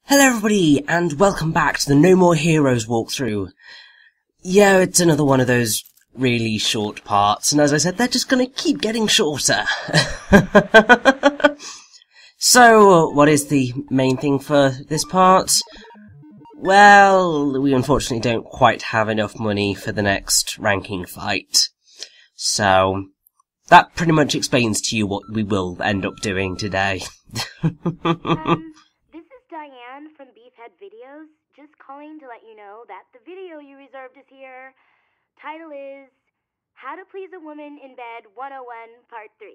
Hello everybody, and welcome back to the No More Heroes walkthrough. Yeah, it's another one of those really short parts, and as I said, they're just gonna keep getting shorter. So, what is the main thing for this part? Well, we unfortunately don't quite have enough money for the next ranking fight. So, that pretty much explains to you what we will end up doing today. Diane from Beefhead Videos, just calling to let you know that the video you reserved is here. Title is How to Please a Woman in Bed 101 Part 3.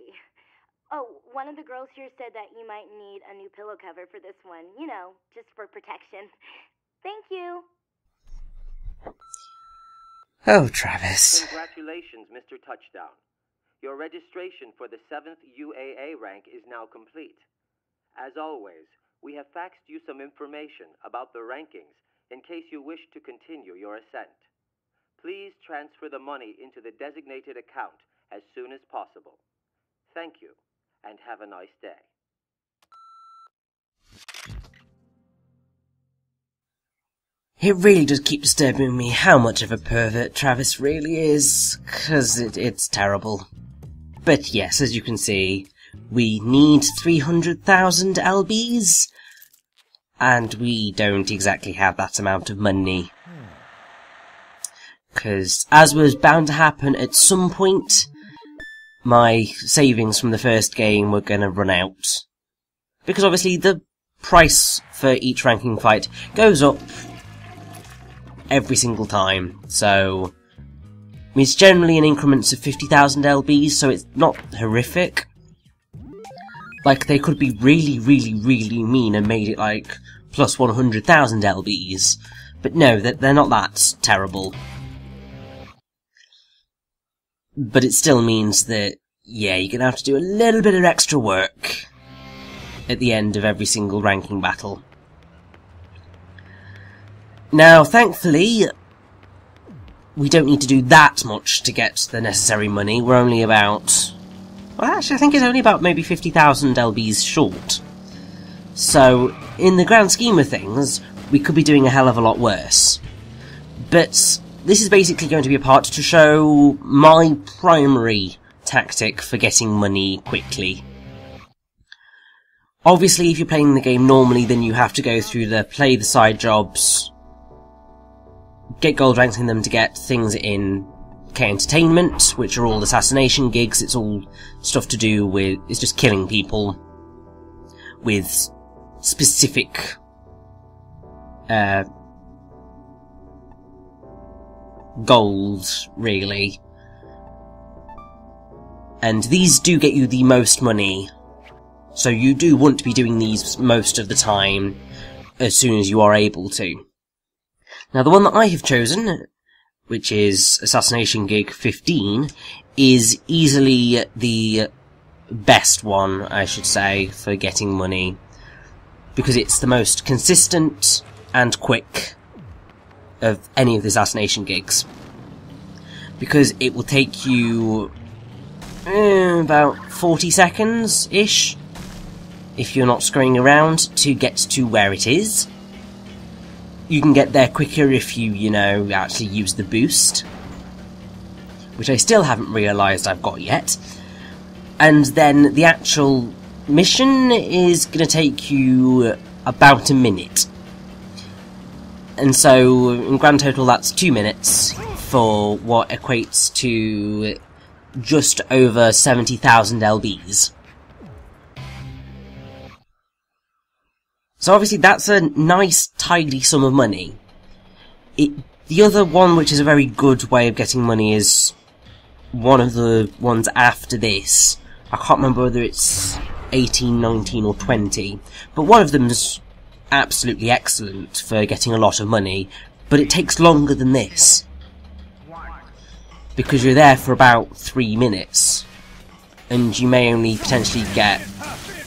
Oh, one of the girls here said that you might need a new pillow cover for this one, you know, just for protection. Thank you. Oh, Travis. Congratulations, Mr. Touchdown. Your registration for the 7th UAA rank is now complete. As always, we have faxed you some information about the rankings in case you wish to continue your ascent. Please transfer the money into the designated account as soon as possible. Thank you, and have a nice day. It really does keep disturbing me how much of a pervert Travis really is, 'cause it's terrible. But yes, as you can see, we need 300,000 LBs, and we don't exactly have that amount of money. Because, as was bound to happen at some point, my savings from the first game were going to run out. Because obviously the price for each ranking fight goes up every single time, so it's generally in increments of 50,000 LBs, so it's not horrific. Like, they could be really, really, really mean and made it, like, plus 100,000 LBs. But no, they're not that terrible. But it still means that, yeah, you're gonna have to do a little bit of extra work at the end of every single ranking battle. Now, thankfully, we don't need to do that much to get the necessary money. We're only about... well, actually, I think it's only about maybe 50,000 LBs short. So, in the grand scheme of things, we could be doing a hell of a lot worse. But this is basically going to be a part to show my primary tactic for getting money quickly. Obviously, if you're playing the game normally, then you have to go through the play the side jobs, get gold ranks in them to get things in K Entertainment, which are all assassination gigs. It's all stuff to do with, it's just killing people with specific goals, really. And these do get you the most money, so you do want to be doing these most of the time as soon as you are able to. Now, the one that I have chosen, which is Assassination Gig 15, is easily the best one, I should say, for getting money, because it's the most consistent and quick of any of the assassination gigs. Because it will take you about 40 seconds-ish, if you're not screwing around, to get to where it is. You can get there quicker if you know, actually use the boost, which I still haven't realised I've got yet. And then the actual mission is going to take you about a minute. And so, in grand total, that's 2 minutes for what equates to just over 70,000 LBs. So obviously that's a nice, tidy sum of money. The other one, which is a very good way of getting money, is one of the ones after this. I can't remember whether it's 18, 19 or 20, but one of them's absolutely excellent for getting a lot of money, but it takes longer than this. Because you're there for about 3 minutes, and you may only potentially get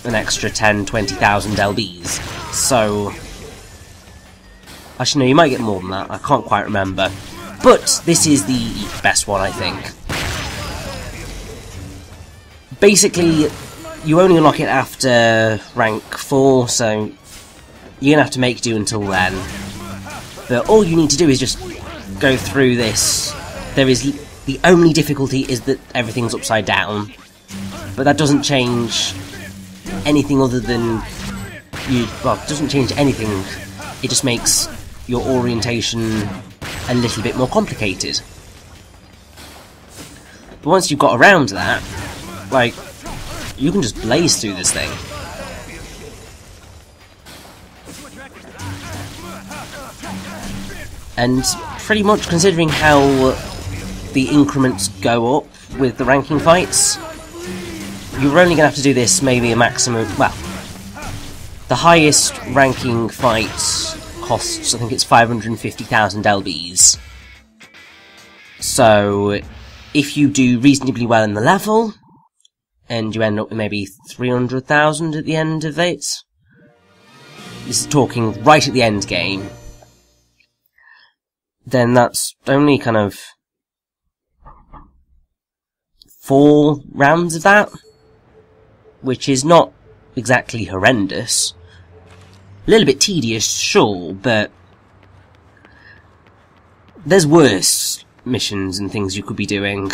an extra 10, 20,000 LBs. So, actually no, you might get more than that, I can't quite remember. But this is the best one, I think. Basically, you only unlock it after rank 4, so you're going to have to make do until then. But all you need to do is just go through this. The only difficulty is that everything's upside down. But that doesn't change anything other than... well, it doesn't change anything. It just makes your orientation a little bit more complicated. But once you've got around that, like, you can just blaze through this thing. And pretty much considering how the increments go up with the ranking fights, you're only going to have to do this maybe a maximum... well, the highest ranking fight costs, I think it's 550,000 LBs. So, if you do reasonably well in the level, and you end up with maybe 300,000 at the end of it, this is talking right at the end game, then that's only kind of 4 rounds of that, which is not exactly horrendous. A little bit tedious, sure, but there's worse missions and things you could be doing.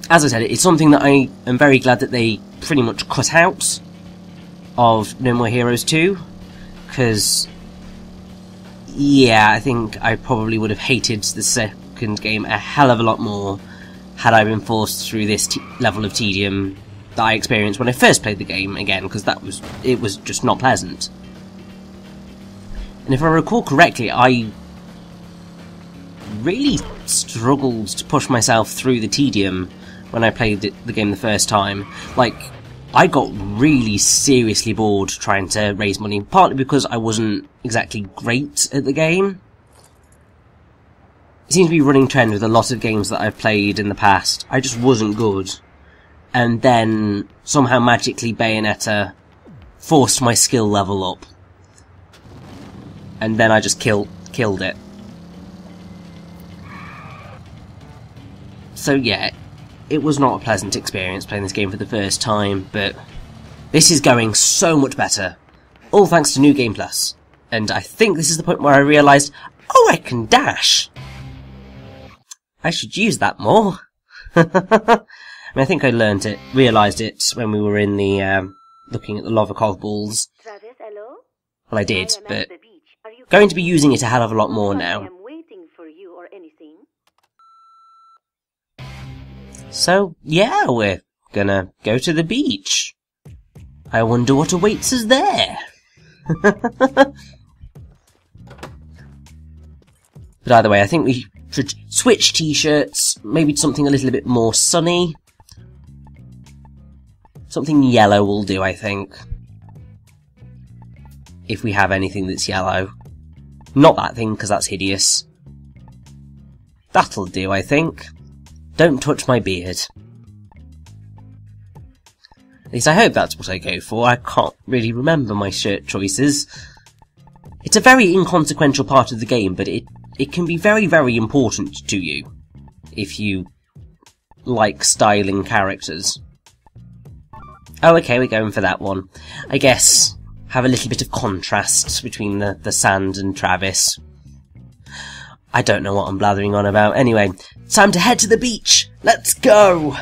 As I said, it's something that I am very glad that they pretty much cut out of No More Heroes 2, because, yeah, I think I probably would have hated the second game a hell of a lot more had I been forced through this level of tedium that I experienced when I first played the game again, because it was just not pleasant. And if I recall correctly, I really struggled to push myself through the tedium when I played the game the first time. Like, I got really seriously bored trying to raise money, partly because I wasn't exactly great at the game. It seems to be a running trend with a lot of games that I've played in the past. I just wasn't good. And then, somehow magically Bayonetta forced my skill level up. And then I just killed it. So yeah, it was not a pleasant experience playing this game for the first time, but this is going so much better. All thanks to New Game Plus. And I think this is the point where I realised, oh, I can dash! I should use that more. I mean, I think I realised it when we were in the, looking at the lava cog balls. Travis, hello? Well, I did, but going to be using it a hell of a lot more now. I am waiting for you or anything. So, yeah, we're gonna go to the beach. I wonder what awaits us there. But either way, I think we should switch t-shirts, maybe to something a little bit more sunny. Something yellow will do, I think. If we have anything that's yellow. Not that thing, because that's hideous. That'll do, I think. Don't touch my beard. At least I hope that's what I go for. I can't really remember my shirt choices. It's a very inconsequential part of the game, but it can be very, very important to you. If you like styling characters. Oh, okay, we're going for that one. I guess have a little bit of contrast between the sand and Travis. I don't know what I'm blathering on about. Anyway, time to head to the beach! Let's go!